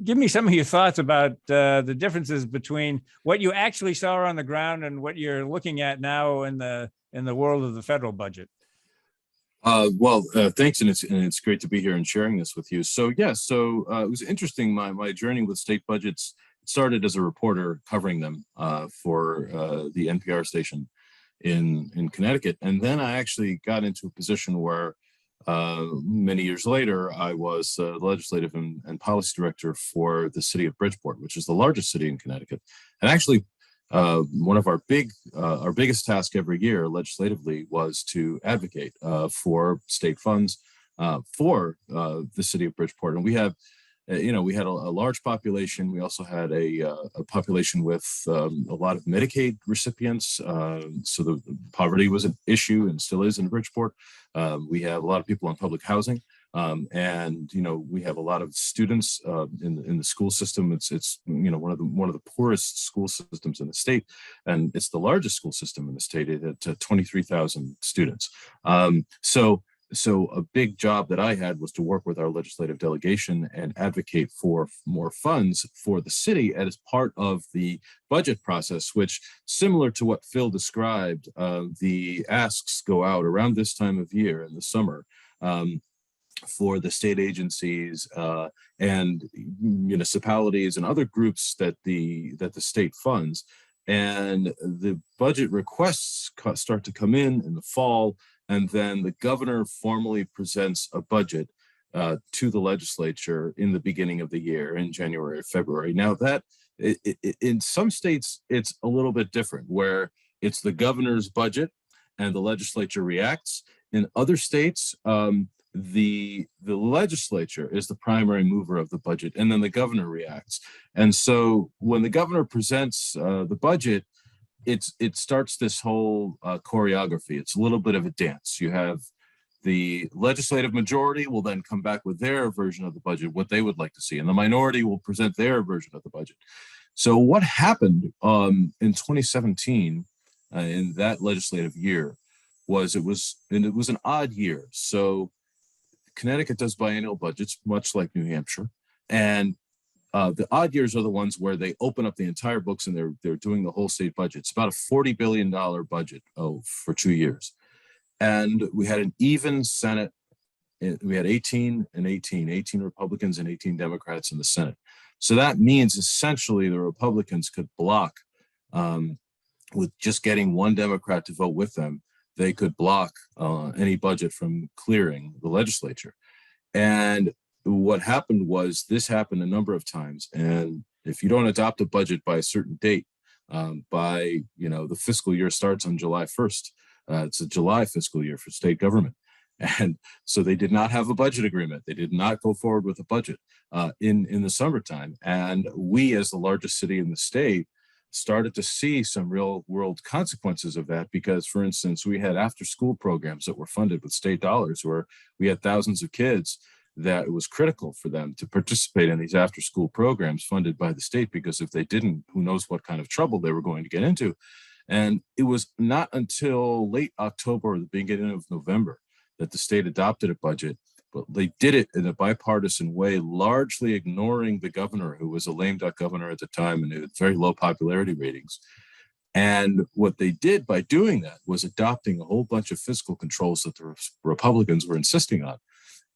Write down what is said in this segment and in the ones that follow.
give me some of your thoughts about the differences between what you actually saw on the ground and what you're looking at now in the world of the federal budget. Thanks, and it's great to be here and sharing this with you. So it was interesting. My journey with state budgets started as a reporter covering them for the NPR station in Connecticut, and then I actually got into a position where many years later I was the legislative and policy director for the city of Bridgeport, which is the largest city in Connecticut, and actually. One of our biggest task every year legislatively was to advocate for state funds for the city of Bridgeport. And we have, we had a large population. We also had a population with a lot of Medicaid recipients. So the poverty was an issue and still is in Bridgeport. We have a lot of people on public housing. And we have a lot of students in the school system. It's one of the poorest school systems in the state, and it's the largest school system in the state at 23,000 students. So a big job that I had was to work with our legislative delegation and advocate for more funds for the city as part of the budget process, which, similar to what Phil described, the asks go out around this time of year in the summer. For the state agencies and municipalities and other groups that the state funds, and the budget requests start to come in the fall, and then the governor formally presents a budget to the legislature in the beginning of the year in January or February. Now that in some states it's a little bit different, where it's the governor's budget and the legislature reacts. In other states, the legislature is the primary mover of the budget, and then the governor reacts. And so when the governor presents the budget, it starts this whole choreography. It's a little bit of a dance. You have the legislative majority will then come back with their version of the budget, what they would like to see, and the minority will present their version of the budget. So what happened in 2017 in that legislative year was it was an odd year. So Connecticut does biennial budgets, much like New Hampshire, and the odd years are the ones where they open up the entire books and they're doing the whole state budget. It's about a $40 billion budget for 2 years, and we had an even Senate. We had 18 Republicans and 18 Democrats in the Senate. So that means essentially the Republicans could block, with just getting one Democrat to vote with them, they could block any budget from clearing the legislature. And what happened was, this happened a number of times. And if you don't adopt a budget by a certain date, the fiscal year starts on July 1st. It's a July fiscal year for state government. And so they did not have a budget agreement. They did not go forward with a budget in the summertime. And we, as the largest city in the state, started to see some real world consequences of that, because, for instance, we had after school programs that were funded with state dollars, where we had thousands of kids that it was critical for them to participate in these after school programs funded by the state, because if they didn't, who knows what kind of trouble they were going to get into. And it was not until late October or the beginning of November that the state adopted a budget, but they did it in a bipartisan way, largely ignoring the governor, who was a lame duck governor at the time and had very low popularity ratings. And what they did by doing that was adopting a whole bunch of fiscal controls that the Republicans were insisting on.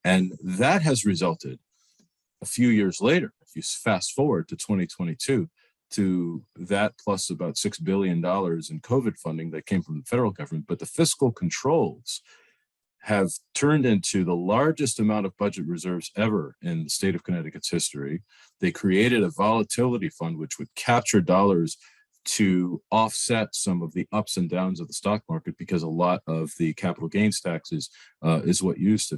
And that has resulted, a few years later, if you fast forward to 2022, to that plus about $6 billion in COVID funding that came from the federal government. But the fiscal controls have turned into the largest amount of budget reserves ever in the state of Connecticut's history. They created a volatility fund which would capture dollars to offset some of the ups and downs of the stock market, because a lot of the capital gains taxes is what used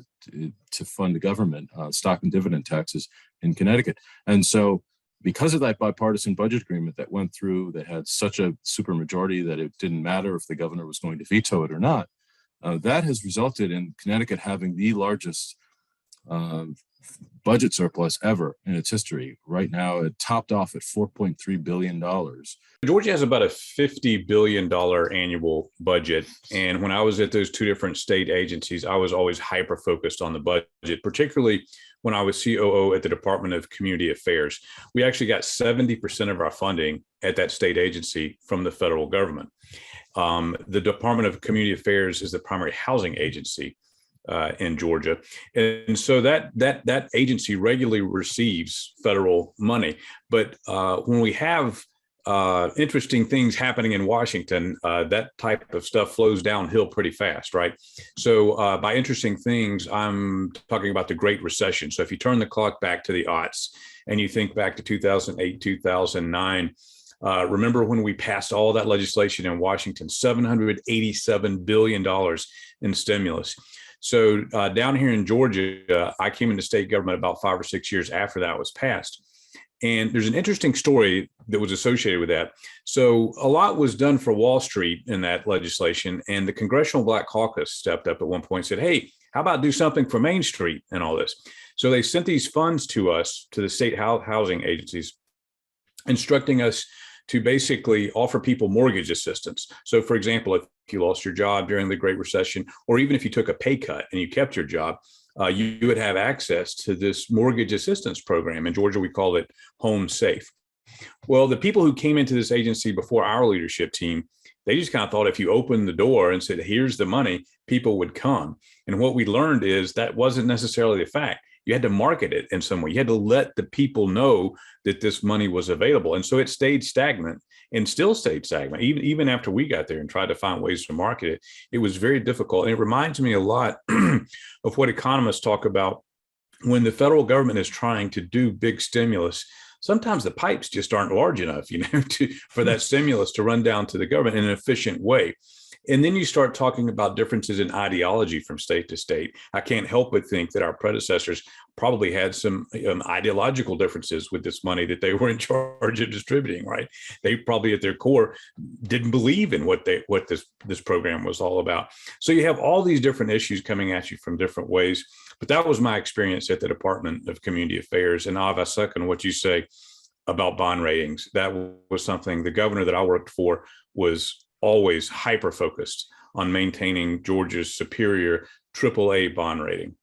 to fund the government, stock and dividend taxes in Connecticut. And so because of that bipartisan budget agreement that went through, that had such a supermajority that it didn't matter if the governor was going to veto it or not, that has resulted in Connecticut having the largest budget surplus ever in its history. Right now, it topped off at $4.3 billion. Georgia has about a $50 billion annual budget. And when I was at those two different state agencies, I was always hyper-focused on the budget, particularly when I was COO at the Department of Community Affairs. We actually got 70% of our funding at that state agency from the federal government. The Department of Community Affairs is the primary housing agency in Georgia, and so that agency regularly receives federal money. But when we have interesting things happening in Washington, that type of stuff flows downhill pretty fast, right? So by interesting things, I'm talking about the Great Recession. So if you turn the clock back to the aughts and you think back to 2008, 2009, remember when we passed all that legislation in Washington, $787 billion in stimulus. So down here in Georgia, I came into state government about 5 or 6 years after that was passed. And there's an interesting story that was associated with that. So a lot was done for Wall Street in that legislation. And the Congressional Black Caucus stepped up at one point and said, hey, how about do something for Main Street and all this? So they sent these funds to us, to the state housing agencies, instructing us to basically offer people mortgage assistance. So for example, if you lost your job during the Great Recession, or even if you took a pay cut and you kept your job, you would have access to this mortgage assistance program. In Georgia, we call it Home Safe. Well, the people who came into this agency before our leadership team, they just kind of thought if you opened the door and said, here's the money, people would come. And what we learned is that wasn't necessarily the fact. You had to market it in some way. You had to let the people know that this money was available. And so it stayed stagnant and still stayed stagnant. Even after we got there and tried to find ways to market it, it was very difficult. And it reminds me a lot of what economists talk about when the federal government is trying to do big stimulus. Sometimes the pipes just aren't large enough, for that stimulus to run down to the government in an efficient way. And then you start talking about differences in ideology from state to state. I can't help but think that our predecessors probably had some ideological differences with this money that they were in charge of distributing, right? They probably at their core didn't believe in what this program was all about. So you have all these different issues coming at you from different ways. But that was my experience at the Department of Community Affairs. And I second what you say about bond ratings. That was something the governor that I worked for was always hyper-focused on maintaining Georgia's superior AAA bond rating.